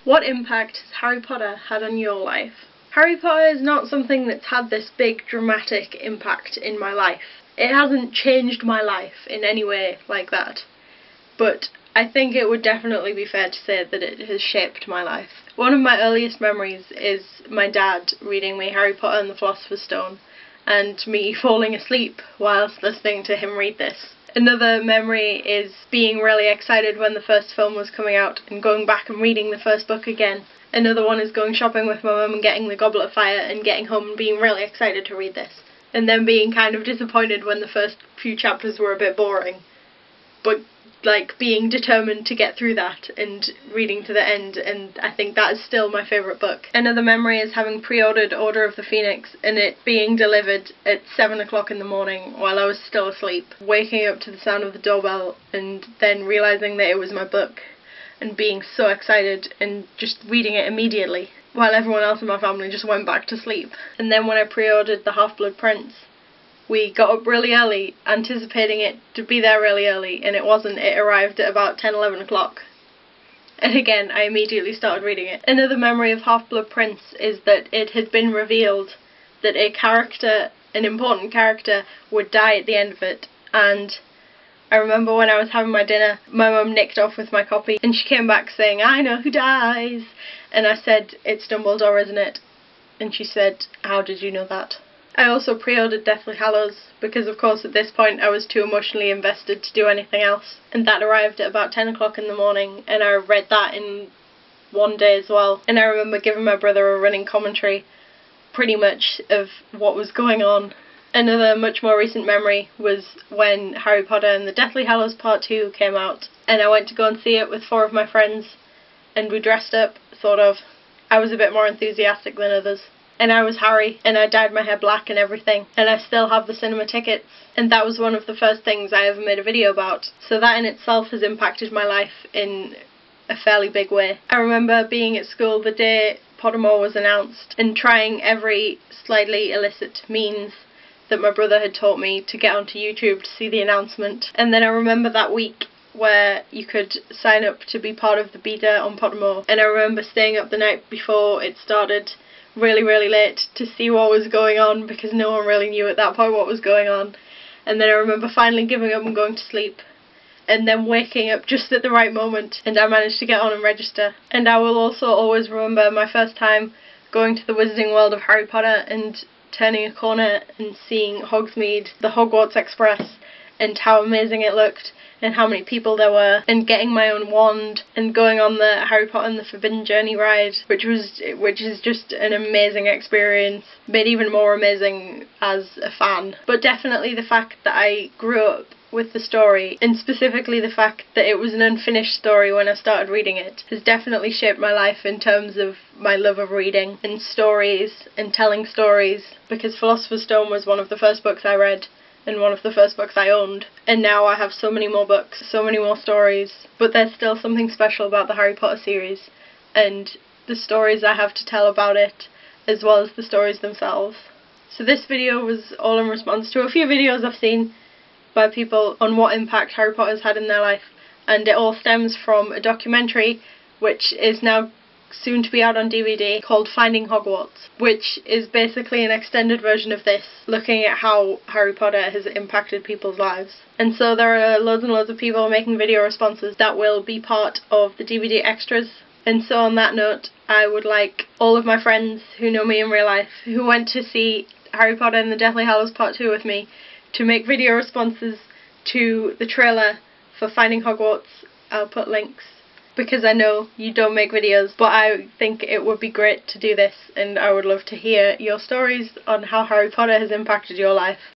What impact has Harry Potter had on your life? Harry Potter is not something that's had this big dramatic impact in my life. It hasn't changed my life in any way like that. But I think it would definitely be fair to say that it has shaped my life. One of my earliest memories is my dad reading me Harry Potter and the Philosopher's Stone, and me falling asleep whilst listening to him read this. Another memory is being really excited when the first film was coming out and going back and reading the first book again. Another one is going shopping with my mum and getting the Goblet of Fire and getting home and being really excited to read this. And then being kind of disappointed when the first few chapters were a bit boring. But like being determined to get through that and reading to the end, and I think that is still my favourite book. Another memory is having pre-ordered Order of the Phoenix and it being delivered at 7 o'clock in the morning while I was still asleep, waking up to the sound of the doorbell and then realising that it was my book and being so excited and just reading it immediately while everyone else in my family just went back to sleep. And then when I pre-ordered The Half-Blood Prince, we got up really early, anticipating it to be there really early, and it wasn't. It arrived at about 10-11 o'clock. And again, I immediately started reading it. Another memory of Half-Blood Prince is that it had been revealed that a character, an important character, would die at the end of it, and I remember when I was having my dinner, my mum nicked off with my copy, and she came back saying, "I know who dies!" And I said, "It's Dumbledore, isn't it?" And she said, "How did you know that?" I also pre-ordered Deathly Hallows, because of course at this point I was too emotionally invested to do anything else. And that arrived at about 10 o'clock in the morning, and I read that in one day as well. And I remember giving my brother a running commentary, pretty much, of what was going on. Another much more recent memory was when Harry Potter and the Deathly Hallows Part 2 came out, and I went to go and see it with 4 of my friends, and we dressed up, sort of. I was a bit more enthusiastic than others. And I was Harry, and I dyed my hair black and everything, and I still have the cinema tickets, and that was one of the first things I ever made a video about, so that in itself has impacted my life in a fairly big way. I remember being at school the day Pottermore was announced, and trying every slightly illicit means that my brother had taught me to get onto YouTube to see the announcement. And then I remember that week where you could sign up to be part of the beta on Pottermore, and I remember staying up the night before it started really late to see what was going on, because no one really knew at that point what was going on. And then I remember finally giving up and going to sleep, and then waking up just at the right moment, and I managed to get on and register. And I will also always remember my first time going to the Wizarding World of Harry Potter and turning a corner and seeing Hogsmeade, the Hogwarts Express, and how amazing it looked, and how many people there were, and getting my own wand, and going on the Harry Potter and the Forbidden Journey ride, which is just an amazing experience, made even more amazing as a fan. But definitely the fact that I grew up with the story, and specifically the fact that it was an unfinished story when I started reading it, has definitely shaped my life in terms of my love of reading and stories and telling stories, because Philosopher's Stone was one of the first books I read, and one of the first books I owned, and now I have so many more books, so many more stories, but there's still something special about the Harry Potter series, and the stories I have to tell about it, as well as the stories themselves. So this video was all in response to a few videos I've seen by people on what impact Harry Potter's had in their life, and it all stems from a documentary which is now soon to be out on DVD called Finding Hogwarts, which is basically an extended version of this, looking at how Harry Potter has impacted people's lives. And so there are loads and loads of people making video responses that will be part of the DVD extras. And so on that note, I would like all of my friends who know me in real life, who went to see Harry Potter and the Deathly Hallows Part 2 with me, to make video responses to the trailer for Finding Hogwarts. I'll put links, because I know you don't make videos, but I think it would be great to do this, and I would love to hear your stories on how Harry Potter has impacted your life.